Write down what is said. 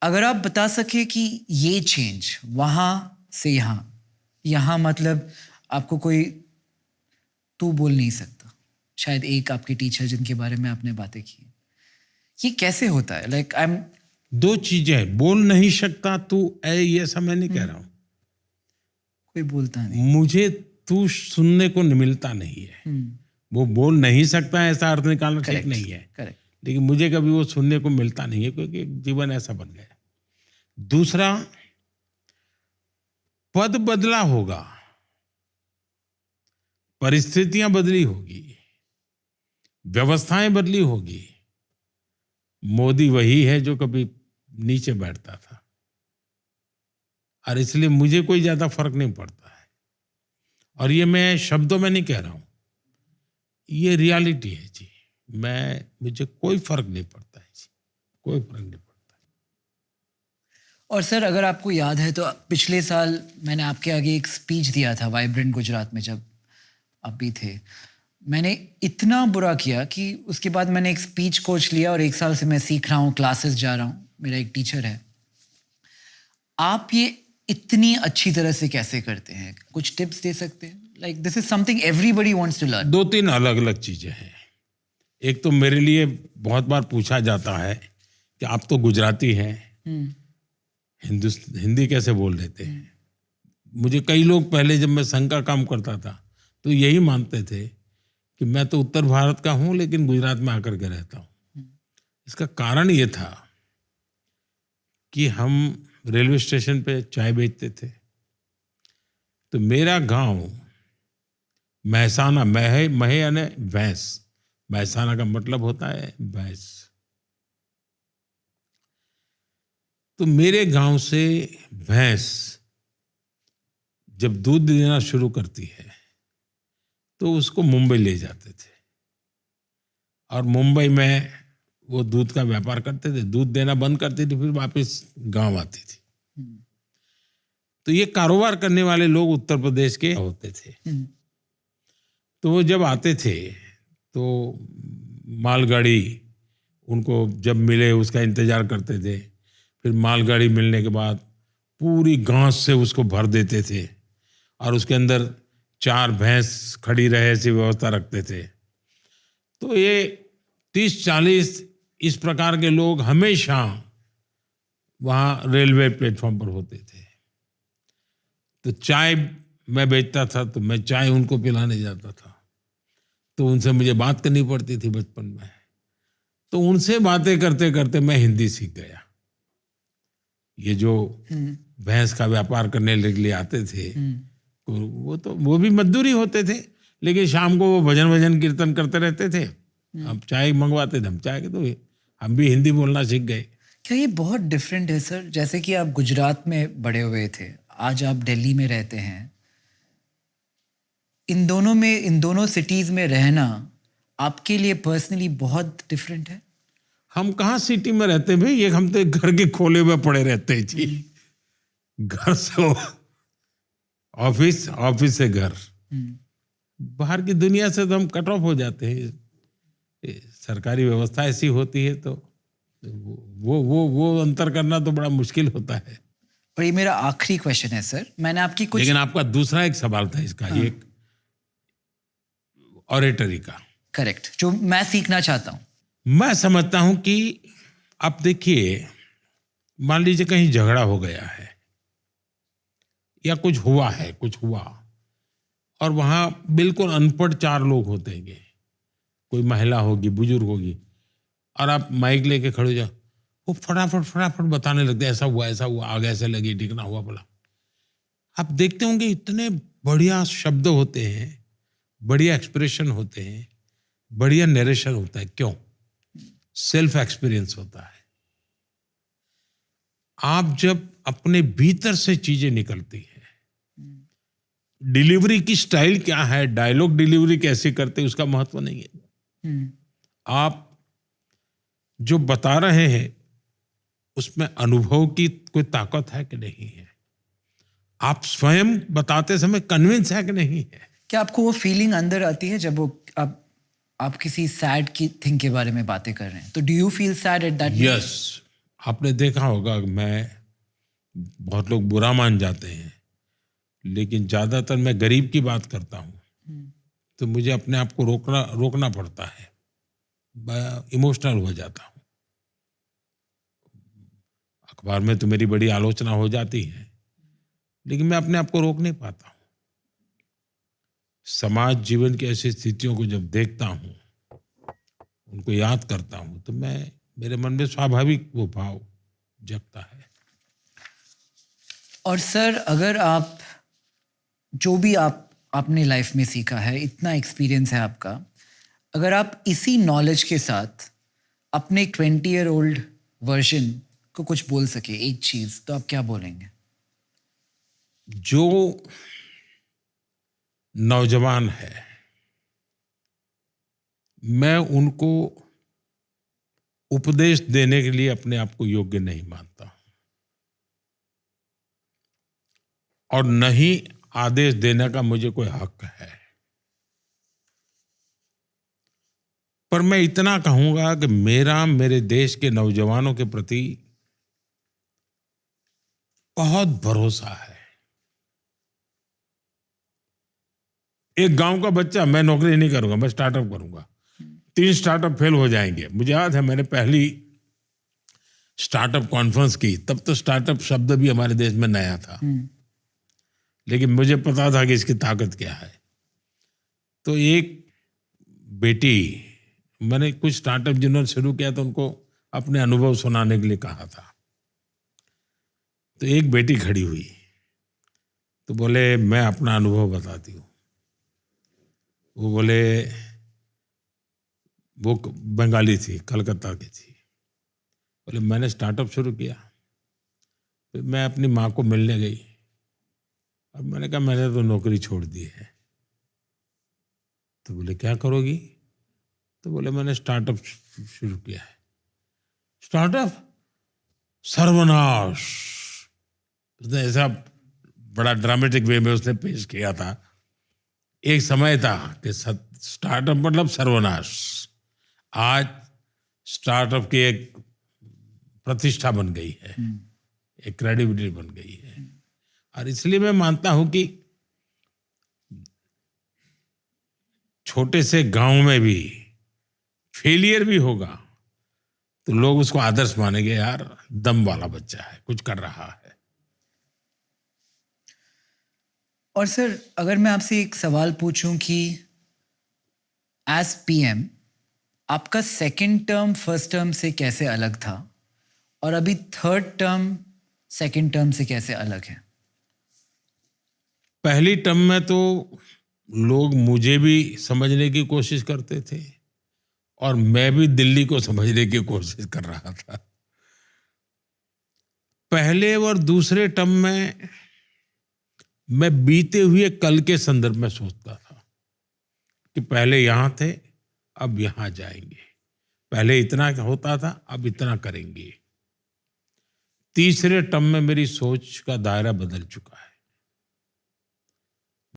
अगर आप बता सके कि ये चेंज वहाँ से यहाँ, यहाँ मतलब आपको कोई तू बोल नहीं सकता, शायद एक आपके टीचर जिनके बारे में आपने बातें की, ये कैसे होता है? लाइक आई एम दो चीजें हैं, बोल नहीं सकता तू ये सब मैं नहीं कह रहा हूं। कोई बोलता नहीं। मुझे तू सुनने को मिलता नहीं है। वो बोल नहीं सकता है ऐसा अर्थ निकालना ठीक करेक्ट, नहीं है, करेक्ट। लेकिन मुझे कभी वो सुनने को मिलता नहीं है क्योंकि जीवन ऐसा बन गया। दूसरा, पद बदला होगा, परिस्थितियां बदली होगी, व्यवस्थाएं बदली होगी। मोदी वही है जो कभी नीचे बैठता था, और इसलिए मुझे कोई ज्यादा फर्क नहीं पड़ता है। और ये मैं शब्दों में नहीं कह रहा हूं, ये रियलिटी है जी। मुझे कोई फर्क नहीं पड़ता है जी, कोई फर्क नहीं पड़ता। और सर अगर आपको याद है तो पिछले साल मैंने आपके आगे एक स्पीच दिया था वाइब्रेंट गुजरात में, जब आप भी थे। मैंने इतना बुरा किया कि उसके बाद मैंने एक स्पीच कोच लिया और 1 साल से मैं सीख रहा हूँ, क्लासेस जा रहा हूँ, मेरा एक टीचर है। आप ये इतनी अच्छी तरह से कैसे करते हैं? कुछ टिप्स दे सकते हैं? Like this is something everybody wants to learn. 2-3 अलग अलग चीजें हैं। एक तो मेरे लिए बहुत बार पूछा जाता है कि आप तो गुजराती हैं, हिंदी कैसे बोल लेते हैं। मुझे कई लोग पहले जब मैं संघ का काम करता था तो यही मानते थे कि मैं तो उत्तर भारत का हूं लेकिन गुजरात में आकर के रहता हूं। इसका कारण ये था कि हम रेलवे स्टेशन पे चाय बेचते थे, तो मेरा गांव महसाना, महे यानी भैंस, महसाना का मतलब होता है भैंस। तो मेरे गांव से भैंस जब दूध देना शुरू करती है तो उसको मुंबई ले जाते थे, और मुंबई में वो दूध का व्यापार करते थे, दूध देना बंद करती थी, फिर वापस गांव आती थी। तो ये कारोबार करने वाले लोग उत्तर प्रदेश के होते थे। तो वो जब आते थे तो मालगाड़ी उनको जब मिले उसका इंतजार करते थे, फिर मालगाड़ी मिलने के बाद पूरी घास से उसको भर देते थे और उसके अंदर 4 भैंस खड़ी रहे ऐसी व्यवस्था रखते थे। तो ये 30-40 इस प्रकार के लोग हमेशा वहाँ रेलवे प्लेटफॉर्म पर होते थे। तो चाय मैं बेचता था तो मैं चाय उनको पिलाने जाता था, तो उनसे मुझे बात करनी पड़ती थी बचपन में। तो उनसे बातें करते करते मैं हिंदी सीख गया। ये जो भैंस का व्यापार करने के लिए आते थे, तो वो भी मजदूरी होते थे, लेकिन शाम को वो भजन कीर्तन करते रहते थे। हम चाय मंगवाते थे, हम चाय के, तो हम भी हिंदी बोलना सीख गए। क्या ये बहुत डिफरेंट है सर? जैसे कि आप गुजरात में बड़े हुए थे, आज आप दिल्ली में रहते हैं। इन दोनों सिटीज में रहना आपके लिए पर्सनली बहुत डिफरेंट है? हम कहाँ सिटी में रहते हैं भाई, ये हम तो घर के खोले में पड़े रहते हैं जी। घर से ऑफिस, ऑफिस से घर, बाहर की दुनिया से तो हम कट ऑफ हो जाते हैं। सरकारी व्यवस्था ऐसी होती है तो वो अंतर करना तो बड़ा मुश्किल होता है। और ये मेरा आखिरी क्वेश्चन है सर, मैंने आपकी कुछ, लेकिन आपका दूसरा एक सवाल था इसका, एक ऑरेटरी का। करेक्ट, जो मैं सीखना चाहता हूँ। मैं समझता हूं कि आप देखिए, मान लीजिए कहीं झगड़ा हो गया है या कुछ हुआ और वहां बिल्कुल अनपढ़ 4 लोग होते हैं, कोई महिला होगी, बुजुर्ग होगी, और आप माइक लेके खड़े हो जाओ, वो फटाफट बताने लगते, ऐसा हुआ, आग ऐसे लगी, टिकना हुआ बोला। आप देखते होंगे इतने बढ़िया शब्द होते हैं, बढ़िया एक्सप्रेशन होते हैं, बढ़िया नरेशन होता है। क्यों? सेल्फ एक्सपीरियंस होता है। आप जब अपने भीतर से चीजें निकलती हैं, डिलीवरी की स्टाइल क्या है, डायलॉग डिलीवरी कैसे करते हैं, उसका महत्व नहीं है। आप जो बता रहे हैं उसमें अनुभव की कोई ताकत है कि नहीं है, आप स्वयं बताते समय कन्विंस है कि नहीं है। क्या आपको वो फीलिंग अंदर आती है जब वो आप किसी सैड की थिंग के बारे में बातें कर रहे हैं, तो do you feel sad at that? Yes, आपने देखा होगा कि मैं बहुत लोग बुरा मान जाते हैं, लेकिन ज़्यादातर मैं गरीब की बात करता हूँ तो मुझे अपने आप को रोकना पड़ता है, मैं इमोशनल हो जाता हूँ। अखबार में तो मेरी बड़ी आलोचना हो जाती है, लेकिन मैं अपने आप को रोक नहीं पाता हूँ। समाज जीवन की ऐसी स्थितियों को जब देखता हूँ, उनको याद करता हूँ, तो मेरे मन में स्वाभाविक वो भाव जगता है। और सर, अगर आप जो भी आपने लाइफ में सीखा है, इतना एक्सपीरियंस है आपका, अगर आप इसी नॉलेज के साथ अपने 20-year-old वर्जन को कुछ बोल सके एक चीज, तो आप क्या बोलेंगे? जो नौजवान है, मैं उनको उपदेश देने के लिए अपने आप को योग्य नहीं मानता और न ही आदेश देने का मुझे कोई हक है। पर मैं इतना कहूंगा कि मेरे देश के नौजवानों के प्रति बहुत भरोसा है। एक गांव का बच्चा, मैं नौकरी नहीं करूंगा, मैं स्टार्टअप करूंगा, 3 स्टार्टअप फेल हो जाएंगे। मुझे याद है मैंने पहली स्टार्टअप कॉन्फ्रेंस की, तब तो स्टार्टअप शब्द भी हमारे देश में नया था, लेकिन मुझे पता था कि इसकी ताकत क्या है। तो एक बेटी, मैंने कुछ स्टार्टअप जिन्होंने शुरू किया तो उनको अपने अनुभव सुनाने के लिए कहा था। तो एक बेटी खड़ी हुई तो बोले मैं अपना अनुभव बताती हूँ। वो बोले, वो बंगाली थी, कलकत्ता की थी। बोले मैंने स्टार्टअप शुरू किया, फिर मैं अपनी माँ को मिलने गई, अब मैंने कहा मैंने तो नौकरी छोड़ दी है। तो बोले क्या करोगी? तो बोले मैंने स्टार्टअप शुरू किया है। स्टार्टअप? सर्वनाश! उसने ऐसा बड़ा ड्रामेटिक वे में उसने पेश किया था। एक समय था कि स्टार्टअप मतलब सर्वनाश। आज स्टार्टअप की एक प्रतिष्ठा बन गई है, एक क्रेडिबिलिटी बन गई है। और इसलिए मैं मानता हूं कि छोटे से गांव में भी फेलियर भी होगा तो लोग उसको आदर्श मानेंगे, यार दम वाला बच्चा है, कुछ कर रहा है। और सर, अगर मैं आपसे एक सवाल पूछूं कि एज पीएम आपका सेकंड टर्म फर्स्ट टर्म से कैसे अलग था, और अभी थर्ड टर्म सेकंड टर्म से कैसे अलग है? पहली टर्म में तो लोग मुझे भी समझने की कोशिश करते थे और मैं भी दिल्ली को समझने की कोशिश कर रहा था। पहले और दूसरे टर्म में मैं बीते हुए कल के संदर्भ में सोचता था कि पहले यहां थे, अब यहां जाएंगे, पहले इतना होता था, अब इतना करेंगे। तीसरे टर्म में मेरी सोच का दायरा बदल चुका है।